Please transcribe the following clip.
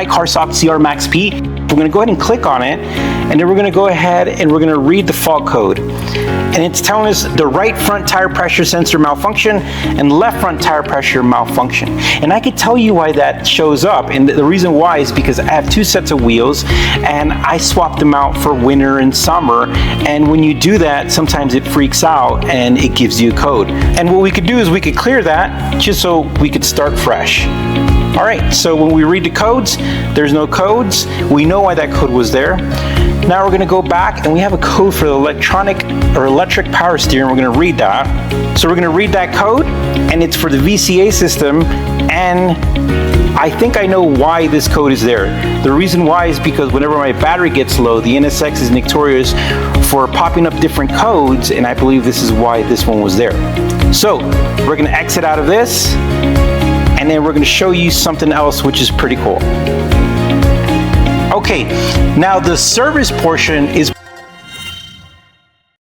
iCarsoft CR Max P. We're going to go ahead and click on it, and then we're going to go ahead and we're going to read the fault code. And it's telling us the right front tire pressure sensor malfunction and left front tire pressure malfunction. And I could tell you why that shows up, and the reason why is because I have two sets of wheels and I swapped them out for winter and summer, and when you do that sometimes it freaks out and it gives you a code. And what we could do is we could clear that just so we could start fresh. All right, so when we read the codes, there's no codes. We know why that code was there. Now we're going to go back and we have a code for the electric power steering. We're going to read that. So we're going to read that code, and it's for the VCA system, and I think I know why this code is there. The reason why is because whenever my battery gets low, the NSX is notorious for popping up different codes, and I believe this is why this one was there. So we're going to exit out of this, and then we're going to show you something else which is pretty cool. Okay, now the service portion is